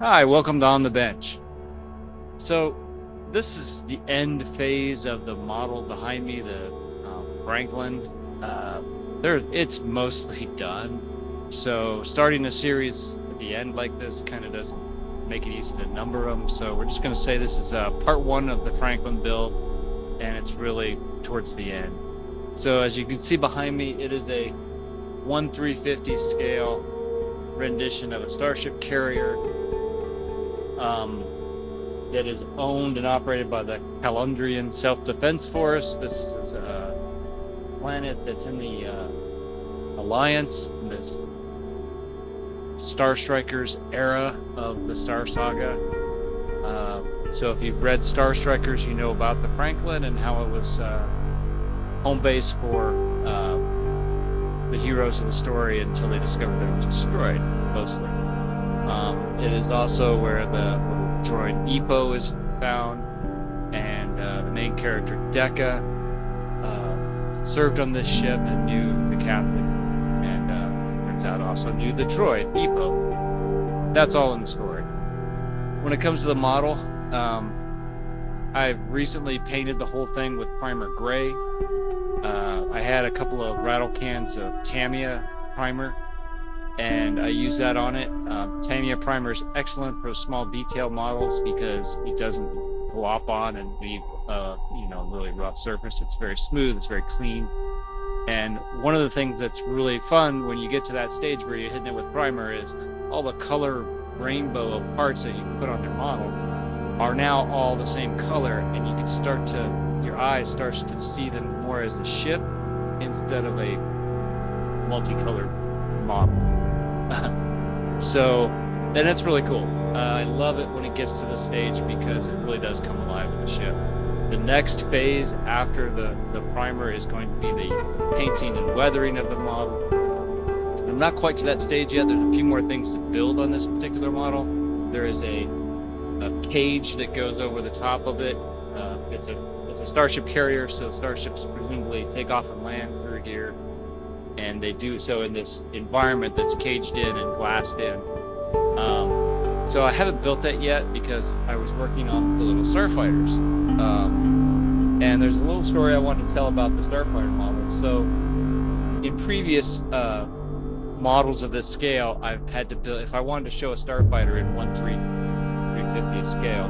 Hi, welcome to On the Bench. So, this is the end phase of the model behind me, the Franklin. Uh, it's mostly done. So, starting a series at the end like this kind of doesn't make it easy to number them. So, we're just going to say this is part one of the Franklin build, and it's really towards the end. So, as you can see behind me, it is a 1/350 scale rendition of a starship carrier. That is owned and operated by the Calandrian Self-Defense Force. This is a planet that's in the Alliance, in this Star Strikers era of the Star Saga. So if you've read Star Strikers, you know about the Franklin and how it was home base for the heroes of the story until they discovered that it was destroyed, mostly. It is also where the droid Epo is found, and the main character Decca served on this ship and knew the captain, and turns out also knew the droid Epo. That's all in the story. When it comes to the model, I recently painted the whole thing with primer gray. I had a couple of rattle cans of Tamiya primer, and I use that on it. Tamiya primer is excellent for small detail models because it doesn't glop on and leave really rough surface. It's very smooth, it's very clean. And one of the things that's really fun when you get to that stage where you're hitting it with primer is all the color rainbow of parts that you can put on your model are now all the same color, and you can start to, your eye starts to see them more as a ship instead of a multicolored model. So, and it's really cool. I love it when it gets to the stage because it really does come alive with the ship. The next phase after the primer is going to be the painting and weathering of the model. I'm not quite to that stage yet. There's a few more things to build on this particular model. There is a cage that goes over the top of it. It's a starship carrier, so starships presumably take off and land through here, and they do so in this environment that's caged in and glassed in. So I haven't built that yet because I was working on the little starfighters. And there's a little story I wanted to tell about the starfighter model. So in previous models of this scale, I've had to build, if I wanted to show a starfighter in 1/350th scale,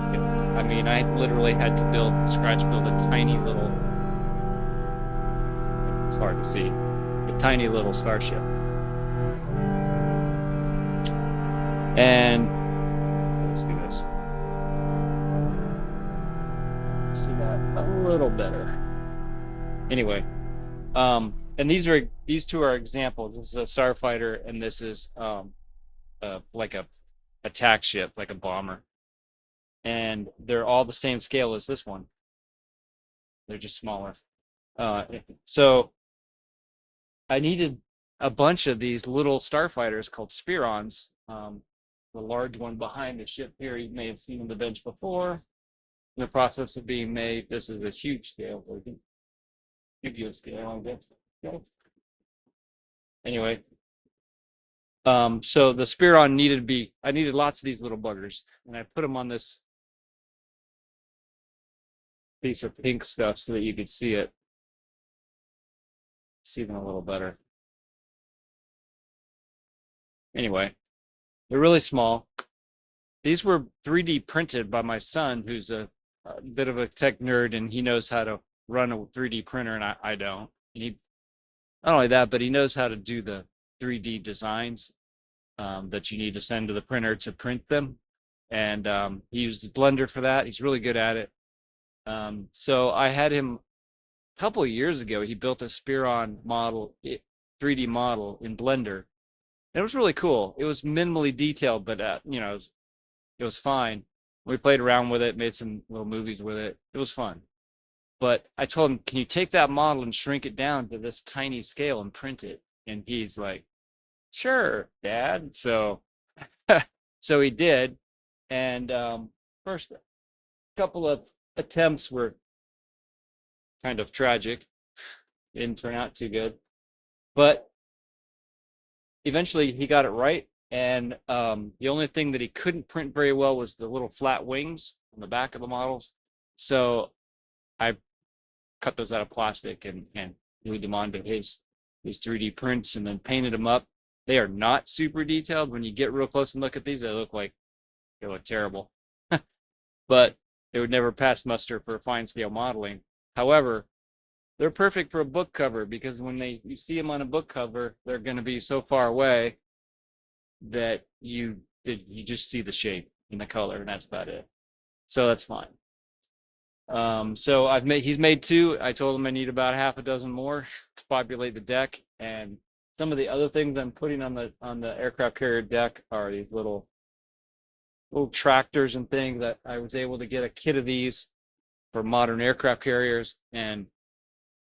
I mean, I literally had to scratch build a tiny little, it's hard to see, a tiny little starship. And let's do this. See that a little better. Anyway, and these two are examples. This is a starfighter, and this is like a attack ship, like a bomber. And they're all the same scale as this one. They're just smaller. So I needed a bunch of these little starfighters called Spirons. The large one behind the ship here, you may have seen on the bench before. In the process of being made, this is a huge scale. So I can give you a scale, I guess. Okay. Anyway, so the Spiron I needed lots of these little buggers, and I put them on this piece of pink stuff so that you could see it. See them a little better. Anyway, they're really small. These were 3D printed by my son, who's a bit of a tech nerd, and he knows how to run a 3D printer, and I don't. And not only that, but he knows how to do the 3D designs that you need to send to the printer to print them. And he uses Blender for that. He's really good at it. So I had him a couple of years ago. He built a Spiron model, 3D model in Blender. And it was really cool. It was minimally detailed, but it was fine. We played around with it, made some little movies with it. It was fun. But I told him, can you take that model and shrink it down to this tiny scale and print it? And he's like, sure, Dad. So so he did. And first couple of attempts were kind of tragic. Didn't turn out too good. But eventually he got it right, And the only thing that he couldn't print very well was the little flat wings on the back of the models. So I cut those out of plastic and glued them onto his 3D prints and then painted them up. They are not super detailed. When you get real close and look at these, they look terrible. But they would never pass muster for fine scale modeling. However, they're perfect for a book cover because when you see them on a book cover, they're going to be so far away that you just see the shape and the color, and that's about it. So that's fine. So he's made two. I told him I need about half a dozen more to populate the deck, and some of the other things I'm putting on the aircraft carrier deck are these little tractors and things that I was able to get a kit of these for modern aircraft carriers, and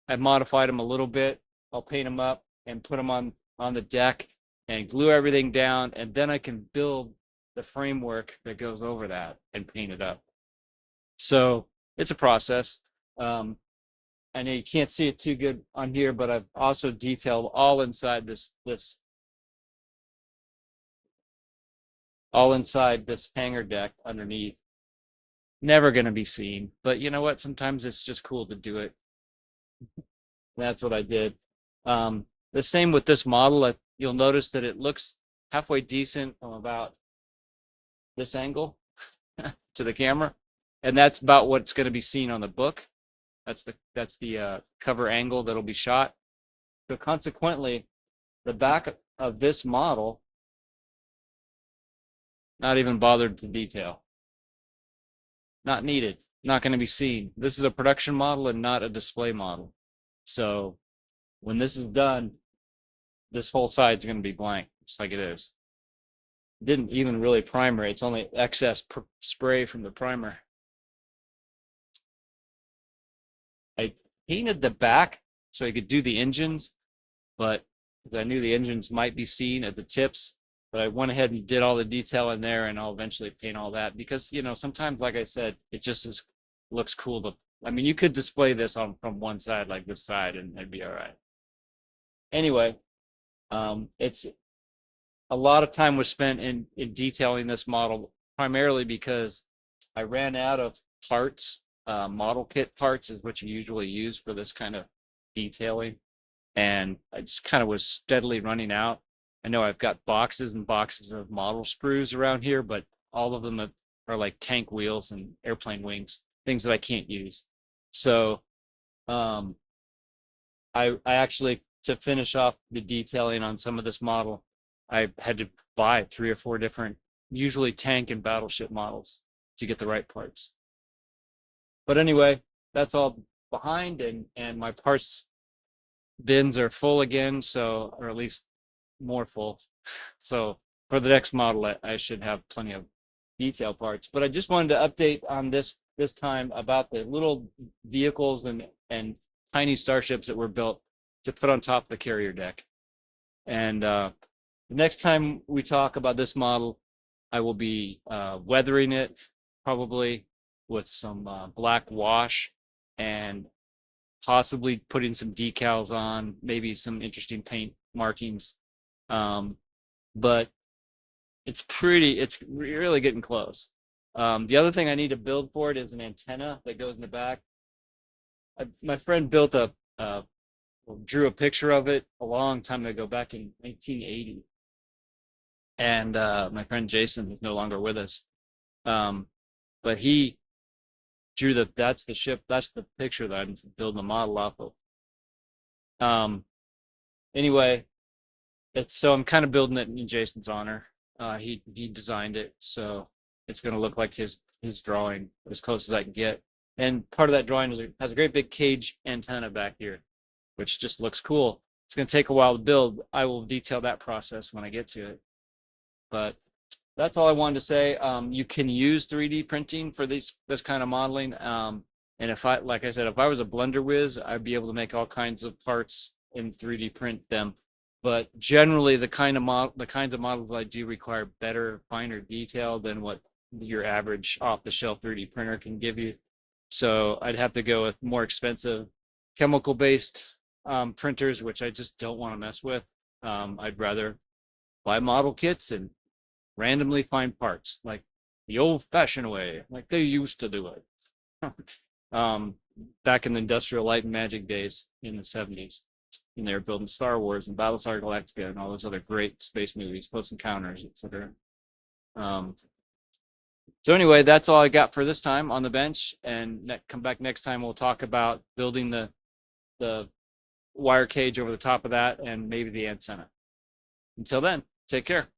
I've modified them a little bit. I'll paint them up and put them on the deck and glue everything down, and then I can build the framework that goes over that and paint it up. So it's a process. I know you can't see it too good on here, but I've also detailed all inside this hangar deck underneath. Never going to be seen, but you know what? Sometimes it's just cool to do it. That's what I did. The same with this model. You'll notice that it looks halfway decent from about this angle to the camera, and that's about what's going to be seen on the book. That's the cover angle that'll be shot. So consequently, the back of this model, not even bothered to detail. Not needed. Not going to be seen. This is a production model and not a display model. So when this is done, this whole side's going to be blank, just like it is. Didn't even really primer. It's only excess spray from the primer. I painted the back so I could do the engines, but I knew the engines might be seen at the tips, but I went ahead and did all the detail in there, and I'll eventually paint all that because, you know, sometimes, like I said, it just looks cool to, I mean, you could display this from one side like this side and it'd be all right. Anyway, it's a lot of time was spent in detailing this model, primarily because I ran out of parts. Model kit parts is what you usually use for this kind of detailing, and I just kind of was steadily running out. I know I've got boxes and boxes of model sprues around here, but all of them are like tank wheels and airplane wings, things that I can't use. So I actually, to finish off the detailing on some of this model, I had to buy 3 or 4 different, usually tank and battleship models to get the right parts. But anyway, that's all behind, and my parts bins are full again, so, or at least more full. So for the next model, I should have plenty of detail parts. But I just wanted to update on this time about the little vehicles and tiny starships that were built to put on top of the carrier deck. And the next time we talk about this model, I will be weathering it, probably with some black wash, and possibly putting some decals on, maybe some interesting paint markings. But it's really getting close. The other thing I need to build for it is an antenna that goes in the back. My friend drew a picture of it a long time ago, back in 1980. And my friend Jason is no longer with us. But he drew that's the ship, that's the picture that I'm building the model off of. Anyway, so I'm kind of building it in Jason's honor. He designed it, so it's going to look like his drawing, as close as I can get. And part of that drawing has a great big cage antenna back here, which just looks cool. It's going to take a while to build. I will detail that process when I get to it. But that's all I wanted to say. You can use 3D printing for this kind of modeling. And like I said, if I was a blender whiz, I'd be able to make all kinds of parts in 3D print them. But generally, the kinds of models I do require better, finer detail than what your average off-the-shelf 3D printer can give you. So I'd have to go with more expensive chemical-based printers, which I just don't want to mess with. I'd rather buy model kits and randomly find parts, like the old-fashioned way, like they used to do it. um, Back in the Industrial Light and Magic days in the 70s. And they were building Star Wars and Battlestar Galactica and all those other great space movies, Close Encounters, etc. Um, so anyway, that's all I got for this time on the bench. And come back next time. We'll talk about building the wire cage over the top of that and maybe the antenna. Until then, take care.